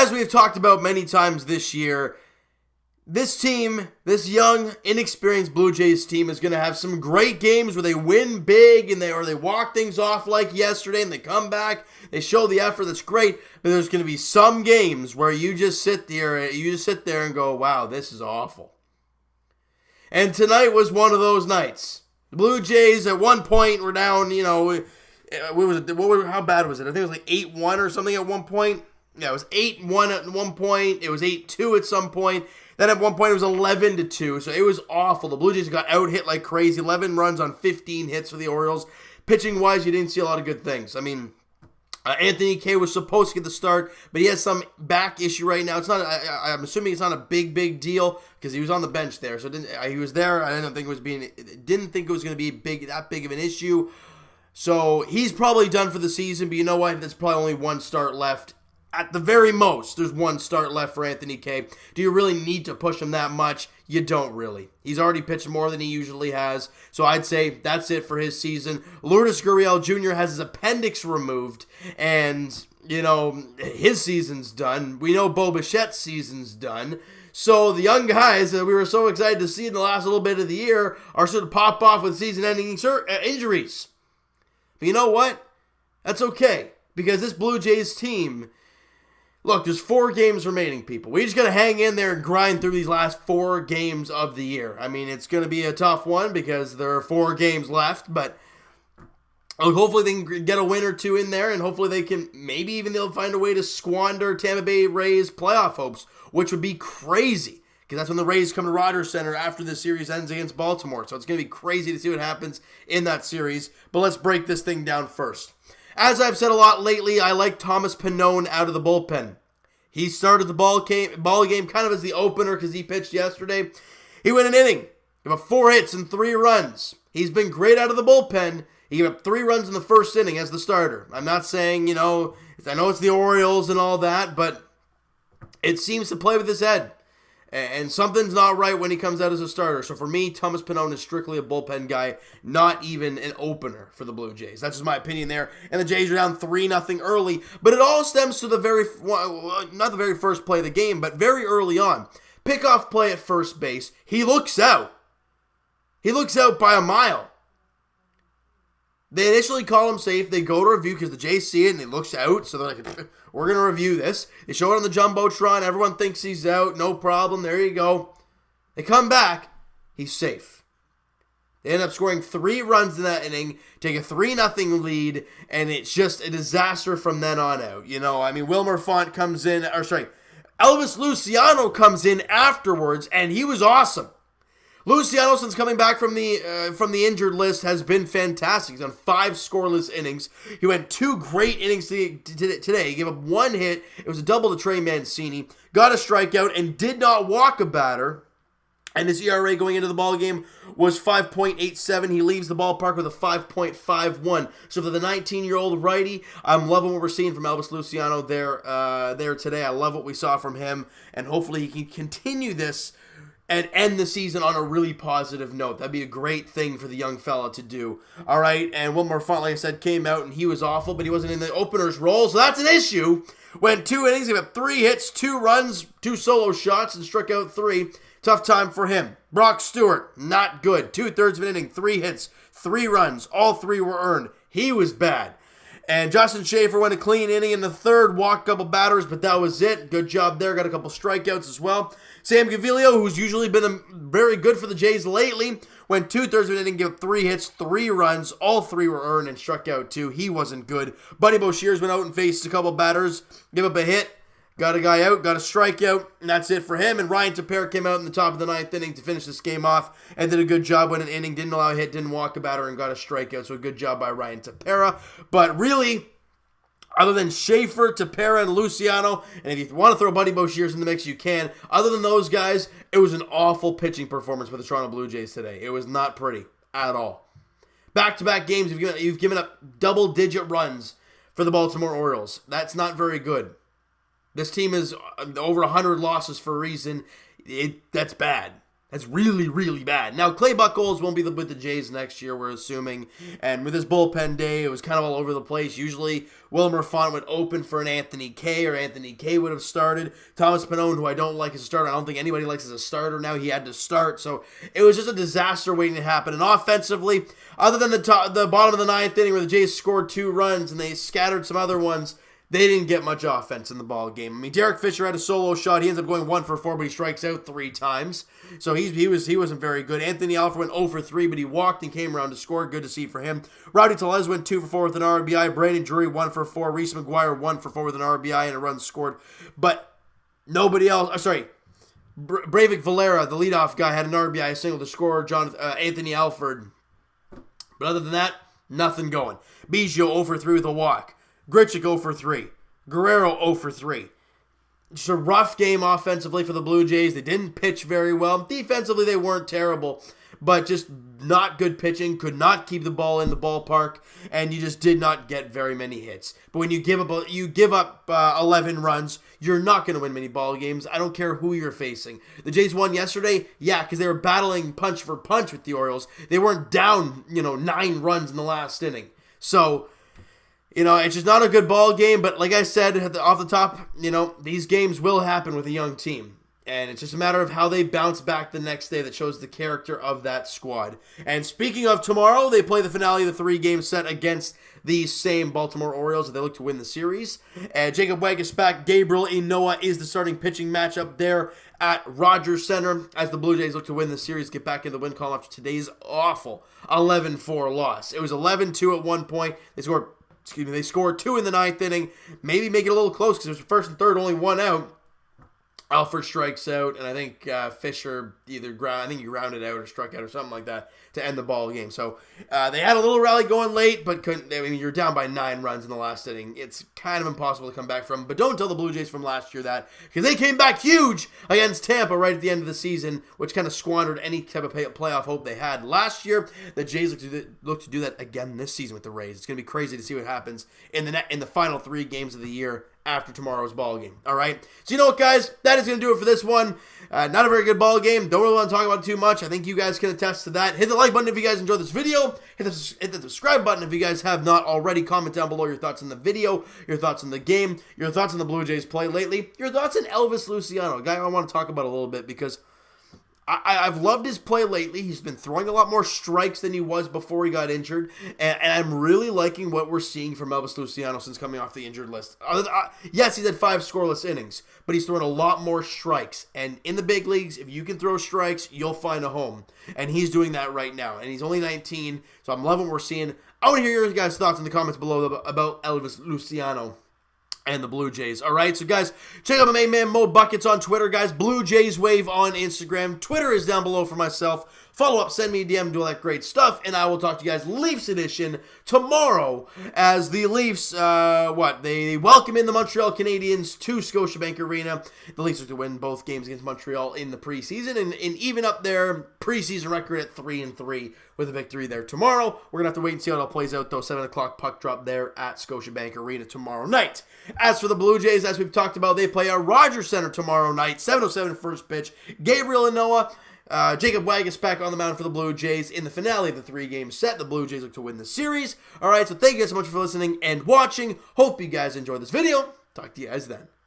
as we've talked about many times this year, this team, this young, inexperienced Blue Jays team is going to have some great games where they win big and they walk things off like yesterday and they come back, they show the effort, that's great, but there's going to be some games where you just sit there and go, wow, this is awful. And tonight was one of those nights. The Blue Jays at one point were down, how bad was it? I think it was like 8-1 or something at one point. Yeah, it was 8-1 at one point. It was 8-2 at some point. Then at one point it was 11-2, so it was awful. The Blue Jays got out-hit like crazy. 11 runs on 15 hits for the Orioles. Pitching-wise, you didn't see a lot of good things. I mean, Anthony Kay was supposed to get the start, but he has some back issue right now. It's not. I'm assuming it's not a big deal because he was on the bench there, so he was there. I didn't think it was going to be that big of an issue. So he's probably done for the season. But you know what? There's probably only one start left. At the very most, there's one start left for Anthony Kay. Do you really need to push him that much? You don't really. He's already pitched more than he usually has. So I'd say that's it for his season. Lourdes Gurriel Jr. has his appendix removed. And, his season's done. We know Bo Bichette's season's done. So the young guys that we were so excited to see in the last little bit of the year are sort of pop off with season-ending injuries. But you know what? That's okay. Because this Blue Jays team... Look, there's 4 games remaining, people. We just got to hang in there and grind through these last 4 games of the year. I mean, it's going to be a tough one because there are 4 games left, but hopefully they can get a win or 2 in there, and hopefully they'll find a way to squander Tampa Bay Rays playoff hopes, which would be crazy because that's when the Rays come to Rogers Center after the series ends against Baltimore. So it's going to be crazy to see what happens in that series, but let's break this thing down first. As I've said a lot lately, I like Thomas Pannone out of the bullpen. He started the ball game kind of as the opener because he pitched yesterday. He went an inning. He gave up 4 hits and 3 runs. He's been great out of the bullpen. He gave up 3 runs in the first inning as the starter. I'm not saying, I know it's the Orioles and all that, but it seems to play with his head. And something's not right when he comes out as a starter. So for me, Thomas Pannone is strictly a bullpen guy, not even an opener for the Blue Jays. That's just my opinion there. And the Jays are down 3-0 early. But it all stems to not the very first play of the game, but very early on. Pickoff play at first base. He looks out. He looks out by a mile. They initially call him safe. They go to review because the Jays see it and he looks out. So they're like, we're going to review this. They show it on the Jumbotron. Everyone thinks he's out. No problem. There you go. They come back. He's safe. They end up scoring 3 runs in that inning, take a 3-0 lead, and it's just a disaster from then on out. Wilmer Font comes in, Elvis Luciano comes in afterwards, and he was awesome. Luciano, since coming back from the injured list, has been fantastic. He's on 5 scoreless innings. He went 2 great innings today. He gave up 1 hit. It was a double to Trey Mancini. Got a strikeout and did not walk a batter. And his ERA going into the ballgame was 5.87. He leaves the ballpark with a 5.51. So for the 19-year-old righty, I'm loving what we're seeing from Elvis Luciano there today. I love what we saw from him. And hopefully he can continue this and end the season on a really positive note. That'd be a great thing for the young fella to do. All right, and Wilmer Font, like I said, came out and he was awful, but he wasn't in the opener's role, so that's an issue. Went 2 innings, gave up 3 hits, 2 runs, 2 solo shots, and struck out 3. Tough time for him. Brock Stewart, not good. 2/3 of an inning, 3 hits, 3 runs. All 3 were earned. He was bad. And Justin Schaefer went a clean inning in the 3rd, walked a couple batters, but that was it. Good job there. Got a couple strikeouts as well. Sam Gaviglio, who's usually been very good for the Jays lately, went 2/3 of an inning, gave up 3 hits, 3 runs. All 3 were earned and struck out 2. He wasn't good. Buddy Boshears went out and faced a couple batters, gave up a hit, got a guy out, got a strikeout, and that's it for him. And Ryan Tepera came out in the top of the 9th inning to finish this game off and did a good job when an inning, didn't allow a hit, didn't walk a batter, and got a strikeout. So a good job by Ryan Tepera. But really, other than Schaefer, Tepera, and Luciano, and if you want to throw Buddy Boshears in the mix, you can. Other than those guys, it was an awful pitching performance for the Toronto Blue Jays today. It was not pretty at all. Back-to-back games, you've given up double-digit runs for the Baltimore Orioles. That's not very good. This team is over 100 losses for a reason. That's bad. That's really, really bad. Now, Clay Buchholz won't be with the Jays next year, we're assuming. And with his bullpen day, it was kind of all over the place. Usually, Wilmer Font would open for an Anthony Kay, or Anthony Kay would have started. Thomas Pannone, who I don't like as a starter, I don't think anybody likes as a starter. Now he had to start. So it was just a disaster waiting to happen. And offensively, other than the bottom of the ninth inning where the Jays scored 2 runs and they scattered some other ones, they didn't get much offense in the ball game. I mean, Derek Fisher had a solo shot. He ends up going 1 for 4, but he strikes out 3 times. So he wasn't very good. Anthony Alford went 0 for 3, but he walked and came around to score. Good to see for him. Rowdy Tellez went 2 for 4 with an RBI. Brandon Drury 1 for 4. Reese McGuire 1 for 4 with an RBI and a run scored. But nobody else. Breivik Valera, the leadoff guy, had an RBI single to score. Anthony Alford. But other than that, nothing going. Biggio 0 for 3 with a walk. Grichuk 0 for 3. Guerrero 0 for 3. Just a rough game offensively for the Blue Jays. They didn't pitch very well. Defensively, they weren't terrible, but just not good pitching. Could not keep the ball in the ballpark, and you just did not get very many hits. But when you give up 11 runs, you're not going to win many ball games. I don't care who you're facing. The Jays won yesterday, yeah, because they were battling punch for punch with the Orioles. They weren't down, 9 runs in the last inning. So, it's just not a good ball game, but like I said off the top, these games will happen with a young team. And it's just a matter of how they bounce back the next day that shows the character of that squad. And speaking of tomorrow, they play the finale of the 3-game set against these same Baltimore Orioles as they look to win the series. And Jacob Waguespack, Gabriel Inoa is the starting pitching matchup there at Rogers Center as the Blue Jays look to win the series, get back in the win column after today's awful 11-4 loss. It was 11-2 at one point. They scored 2 in the 9th inning. Maybe make it a little close because it was first and third, only 1 out. Alford strikes out, and I think Fisher he grounded out or struck out or something like that to end the ball game. So they had a little rally going late, but couldn't. I mean, you're down by 9 runs in the last inning. It's kind of impossible to come back from. But don't tell the Blue Jays from last year that, because they came back huge against Tampa right at the end of the season, which kind of squandered any type of playoff hope they had last year. The Jays look to do that again this season with the Rays. It's going to be crazy to see what happens in the final 3 games of the year after tomorrow's ball game. All right. So you know what, guys? That is going to do it for this one. Not a very good ball game. Don't really want to talk about it too much. I think you guys can attest to that. Hit the like button if you guys enjoyed this video. Hit the subscribe button if you guys have not already. Comment down below your thoughts on the video, your thoughts on the game, your thoughts on the Blue Jays play lately, your thoughts on Elvis Luciano, a guy I want to talk about a little bit because I've loved his play lately. He's been throwing a lot more strikes than he was before he got injured, and I'm really liking what we're seeing from Elvis Luciano since coming off the injured list. Yes, he's had 5 scoreless innings, but he's throwing a lot more strikes, and in the big leagues, if you can throw strikes, you'll find a home, and he's doing that right now, and he's only 19, so I'm loving what we're seeing. I want to hear your guys' thoughts in the comments below about Elvis Luciano and the Blue Jays. All right, so guys, check out my main man Mo Buckets on Twitter, guys. Blue Jays Wave on Instagram. Twitter is down below for myself. Follow up, send me a DM, do all that great stuff, and I will talk to you guys Leafs edition tomorrow as the Leafs, they welcome in the Montreal Canadiens to Scotiabank Arena. The Leafs are to win both games against Montreal in the preseason and even up their preseason record at 3-3 with a victory there tomorrow. We're going to have to wait and see how it all plays out, though. 7 o'clock puck drop there at Scotiabank Arena tomorrow night. As for the Blue Jays, as we've talked about, they play at Rogers Center tomorrow night, 7:07 first pitch. Gabriel Inoa, Jacob Waguespack on the mound for the Blue Jays in the finale of the 3-game set. The Blue Jays look to win the series. All right, so thank you guys so much for listening and watching. Hope you guys enjoyed this video. Talk to you guys then.